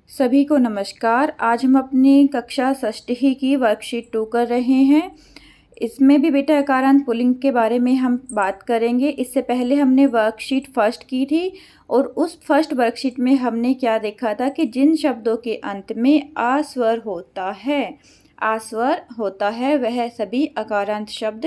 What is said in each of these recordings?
सभी को नमस्कार। आज हम अपनी कक्षा षष्ठी की वर्कशीट 2 कर रहे हैं। इसमें भी बेटा अकारांत पुल्लिंग के बारे में हम बात करेंगे। इससे पहले हमने वर्कशीट फर्स्ट की थी और उस फर्स्ट वर्कशीट में हमने क्या देखा था कि जिन शब्दों के अंत में आ स्वर होता है वह सभी अकारांत शब्द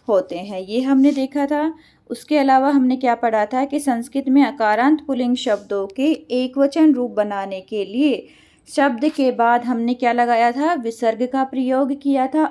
होते हैं, ये हमने देखा था। उसके अलावा हमने क्या पढ़ा था कि संस्कृत में अकारांत पुल्लिंग शब्दों के एकवचन रूप बनाने के लिए शब्द के बाद हमने क्या लगाया था, विसर्ग का प्रयोग किया था।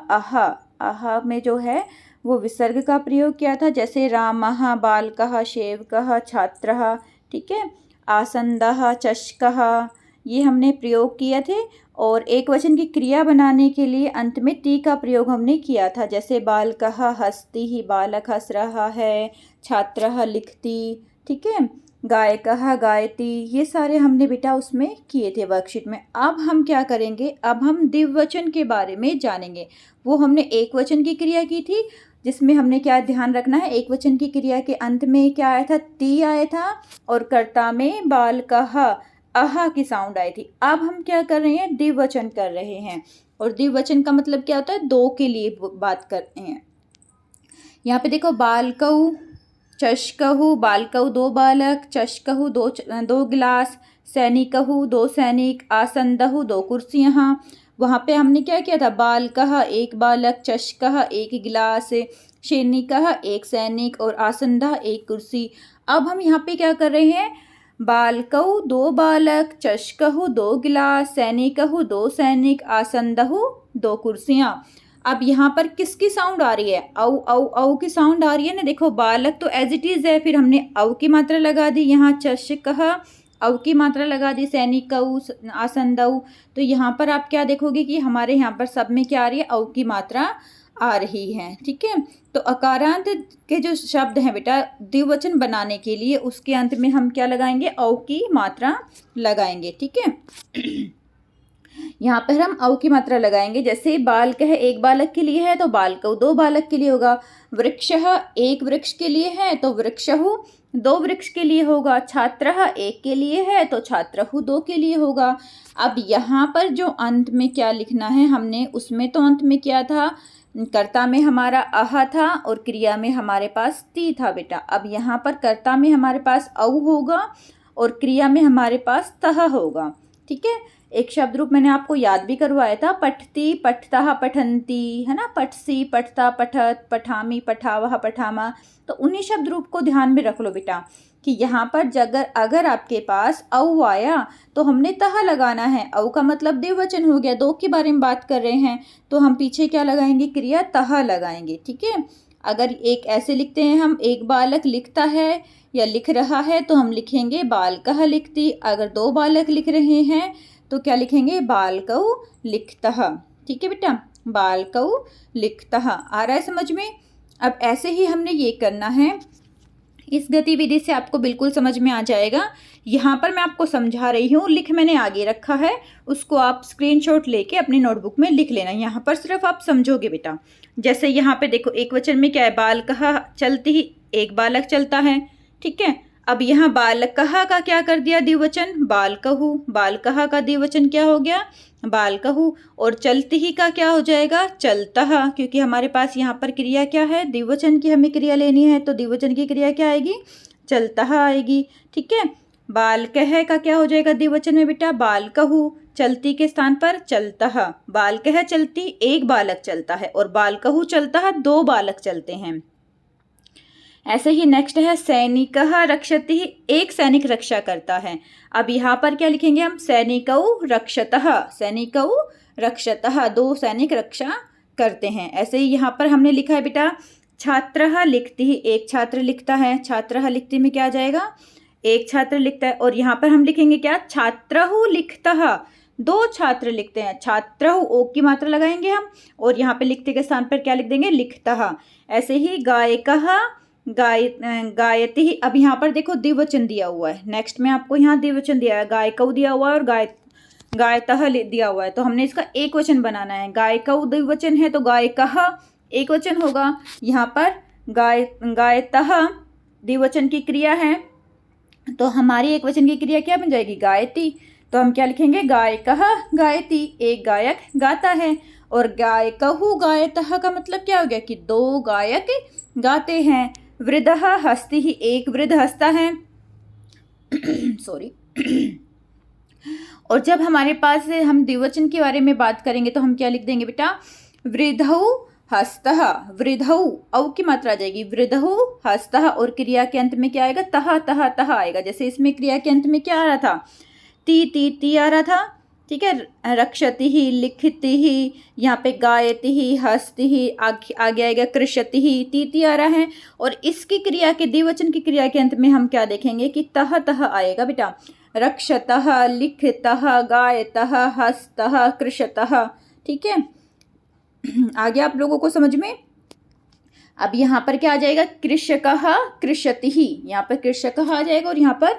आहा में जो है वो विसर्ग का प्रयोग किया था, जैसे रामः, बालकः, सेवकः, छात्रः, ठीक है, आसन्दः, चषकः, ये हमने प्रयोग किए थे। और एक वचन की क्रिया बनाने के लिए अंत में ती का प्रयोग हमने किया था, जैसे बालकः हस्ति, बालक हंस रहा है, छात्रः लिखती, ठीक है, गायकः गायति, ये सारे हमने बेटा उसमें किए थे वर्कशीट में। अब हम क्या करेंगे, अब हम द्विवचन के बारे में जानेंगे। वो हमने एक वचन की क्रिया की थी, जिसमें हमने क्या ध्यान रखना है, एक वचन की क्रिया के अंत में क्या आया था, ती आया था, और कर्ता में बालकः आहा की साउंड आई थी। अब हम क्या कर रहे हैं, द्विवचन कर रहे हैं। और द्विवचन का मतलब क्या होता है, दो के लिए बात करते हैं। यहाँ पे देखो, बालकऊ, चषकहु, बालकऊ दो बालक, चषकहु दो गिलास, सैनिकहु दो सैनिक, आसंदहु दो कुर्सियाँ। वहाँ पे हमने क्या किया था, बालकः एक बालक, चषकः एक गिलास, सैनिकः एक सैनिक, और आसंदः एक कुर्सी। अब हम यहाँ पे क्या कर रहे हैं, बालकऊ दो बालक, चषकहु दो गिलास, सैनिकहु दो सैनिक, आसंदहु दो कुर्सियाँ। अब यहाँ पर किसकी साउंड आ रही है, औ औ औ की साउंड आ रही है ना। देखो, बालक तो एज इट इज़ है, फिर हमने औ की मात्रा लगा दी, यहाँ चषकः औ की मात्रा लगा दी, सैनिकऊ, आसंदऊ। तो यहाँ पर आप क्या देखोगे कि हमारे यहाँ पर सब में क्या आ रही है, औ की मात्रा आ रही है, ठीक है। तो अकारांत के जो शब्द हैं बेटा, द्विवचन बनाने के लिए उसके अंत में हम क्या लगाएंगे, औ की मात्रा लगाएंगे, ठीक है। यहाँ पर हम औ की मात्रा लगाएंगे, जैसे बालक है एक बालक के लिए है तो बालकऊ दो बालक के लिए होगा, वृक्षः एक वृक्ष के लिए है तो वृक्षहु दो वृक्ष के लिए होगा, छात्रः एक के लिए है तो छात्रहु दो के लिए होगा। अब यहाँ पर जो अंत में क्या लिखना है हमने, उसमें तो अंत में क्या था, कर्ता में हमारा आहा था और क्रिया में हमारे पास ती था बेटा। अब यहाँ पर कर्ता में हमारे पास औ होगा और क्रिया में हमारे पास तह होगा, ठीक है। एक शब्द रूप मैंने आपको याद भी करवाया था, पठती, पठतः, पठन्ति, है ना, पठसी, पठता, पठत, पठामी, पठावह, पठामा। तो उन्हीं शब्द रूप को ध्यान में रख लो बेटा कि यहाँ पर अगर आपके पास औ आया तो हमने तह लगाना है। औ का मतलब द्विवचन हो गया, दो के बारे में बात कर रहे हैं, तो हम पीछे क्या लगाएंगे, क्रिया तह लगाएंगे, ठीक है। अगर एक ऐसे लिखते हैं हम, एक बालक लिखता है या लिख रहा है, तो हम लिखेंगे बालकः लिखती। अगर दो बालक लिख रहे हैं तो क्या लिखेंगे, बालकऊ लिखतः, ठीक है बेटा, बालकऊ लिखतः। आ रहा है समझ में। अब ऐसे ही हमने ये करना है, इस गतिविधि से आपको बिल्कुल समझ में आ जाएगा। यहाँ पर मैं आपको समझा रही हूँ, लिख मैंने आगे रखा है, उसको आप स्क्रीनशॉट लेके अपनी नोटबुक में लिख लेना। यहाँ पर सिर्फ आप समझोगे बेटा। जैसे यहाँ पे देखो, एक वचन में क्या है, बालकः चलती ही एक बालक चलता है, ठीक है। अब यहाँ बालकः का क्या कर दिया, द्विवचन, बालकहु, बालकः का द्विवचन क्या हो गया, बालकहु। और चलती ही का क्या हो जाएगा, चलतः, क्योंकि हमारे पास यहाँ पर क्रिया क्या है, द्विवचन की हमें क्रिया लेनी है, तो द्विवचन की क्रिया क्या आएगी, चलतः आएगी, ठीक है। बालकः का क्या हो जाएगा द्विवचन में बेटा, बालकहु, चलती के स्थान पर चलतः। बालकः चलती एक बालक चलता है और बालकहु चलतः दो बालक चलते हैं। ऐसे ही नेक्स्ट है, सैनिकः रक्षति, एक सैनिक रक्षा करता है। अब यहाँ पर क्या लिखेंगे हम, सैनिकौ रक्षतः, सैनिकौ रक्षतः, दो सैनिक रक्षा करते हैं। ऐसे ही यहाँ पर हमने लिखा है बेटा, छात्रः लिखति, एक छात्र लिखता है, छात्रः लिखति में क्या आ जाएगा, एक छात्र लिखता है। और यहाँ पर हम लिखेंगे क्या, छात्रहु लिखतः, दो छात्र लिखते हैं, छात्रहु ओ की मात्रा लगाएंगे हम, और यहाँ पे लिखते के स्थान पर क्या लिख देंगे, लिखतः। ऐसे ही गायकः गायति, अब यहाँ पर देखो द्विवचन दिया हुआ है, नेक्स्ट में आपको यहाँ द्विवचन दिया है, गायकऊ दिया हुआ है और गायतः दिया हुआ है, तो हमने इसका एक वचन बनाना है। गायकऊ द्विवचन है तो गायकः एक वचन होगा। यहाँ पर गायतः द्विवचन की क्रिया है, तो हमारी एक वचन की क्रिया क्या बन जाएगी, गायति। तो हम क्या लिखेंगे, गायकः गायति, एक गायक गाता है। और गायकहु गायतः का मतलब क्या हो गया कि दो गायक गाते हैं। वृद्धः हस्तिः, एक वृद्ध हंसता है। सॉरी। और जब हमारे पास हम द्विवचन के बारे में बात करेंगे तो हम क्या लिख देंगे बेटा, वृद्धौ हस्तः, वृद्धौ औ की मात्रा आ जाएगी, वृद्धौ हस्तः, और क्रिया के अंत में क्या आएगा, तह तह तह आएगा। जैसे इसमें क्रिया के अंत में क्या आ रहा था, ती आ रहा था, ठीक है। रक्षति ही, लिखति ही, यहाँ पे गायति ही, हस्ति ही, आगे आएगा कृषति ही, ती आ रहा है। और इसकी क्रिया के द्विवचन की क्रिया के अंत में हम क्या देखेंगे कि तह तह आएगा बेटा, रक्षतः, लिखतः, गायतः, हस्तः, कृषतः, ठीक है। आगे आप लोगों को समझ में। अब यहाँ पर क्या आ जाएगा, कृषकः कृषतिः, यहाँ पर कृषकः आ जाएगा और यहाँ पर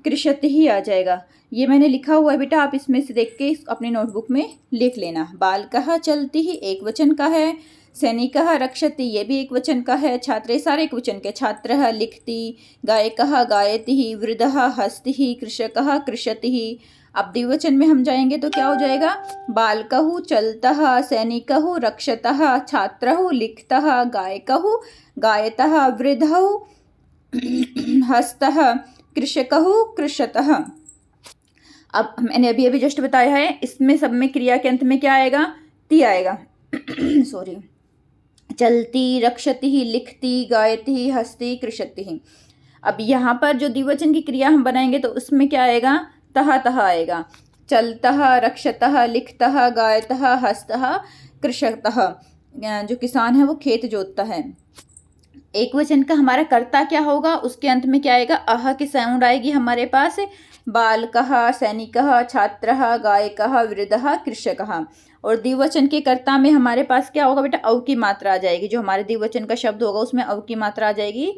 कृषतिः आ जाएगा। ये मैंने लिखा हुआ है बेटा, आप इसमें से देख के अपनी नोटबुक में लिख लेना। बालकः चलतिः एक वचन का है, सैनिकः रक्षति ये भी एक वचन का है, छात्रे सारे एक वचन के, छात्रः लिखति, गायकः गायतिः, वृद्धः हस्तिः, कृषकः कृषतिः। अब द्विवचन में हम जाएंगे तो क्या हो जाएगा, बालकः चलतः, सैनिकः रक्षतः, छात्रः लिखतः, गायकः गायतः, वृद्धः हस्तः, कृषकः कृषतः। अब मैंने अभी अभी जस्ट बताया है, इसमें सब में क्रिया के अंत में क्या आएगा, ती आएगा। सॉरी, चलती, रक्षति, लिखती, गायती, हस्ती, कृषति। अब यहाँ पर जो द्विवचन की क्रिया हम बनाएंगे तो उसमें क्या आएगा, तह तह आएगा। चलतः, रक्षतः, लिखतः, गायतः, हस्तः, कृषतः। जो किसान है वो खेत जोतता है। एक वचन का हमारा कर्ता क्या होगा, उसके अंत में क्या आएगा, अह की साउंड आएगी हमारे पास। बालकः, सैनिकः, छात्रः, गायकः, वृद्धः, कृषकः। और द्विवचन के कर्ता में हमारे पास क्या होगा बेटा, औ की मात्रा आ जाएगी। जो हमारे द्विवचन का शब्द होगा उसमें औ की मात्रा आ जाएगी।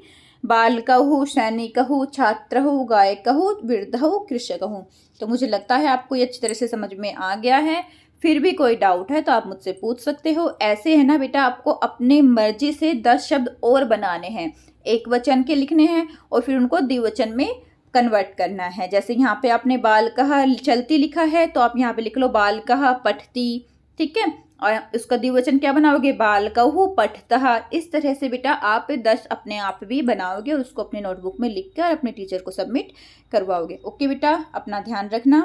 बालकः, सैनिकः, छात्रः, गायकः, वृद्धः, कृषकः। तो मुझे लगता है आपको ये अच्छी तरह से समझ में आ गया है। फिर भी कोई डाउट है तो आप मुझसे पूछ सकते हो। ऐसे है ना बेटा, आपको अपनी मर्जी से 10 शब्द और बनाने हैं, एक वचन के लिखने हैं और फिर उनको द्विवचन में कन्वर्ट करना है। जैसे यहाँ पे आपने बालकः चलती लिखा है तो आप यहाँ पे लिख लो बालकः पठती, ठीक है। और उसका द्विवचन क्या बनाओगे, बालकः पठतः। इस तरह से बेटा आप 10 अपने आप भी बनाओगे और उसको अपने नोटबुक में लिख कर अपने टीचर को सबमिट करवाओगे। ओके बेटा, अपना ध्यान रखना।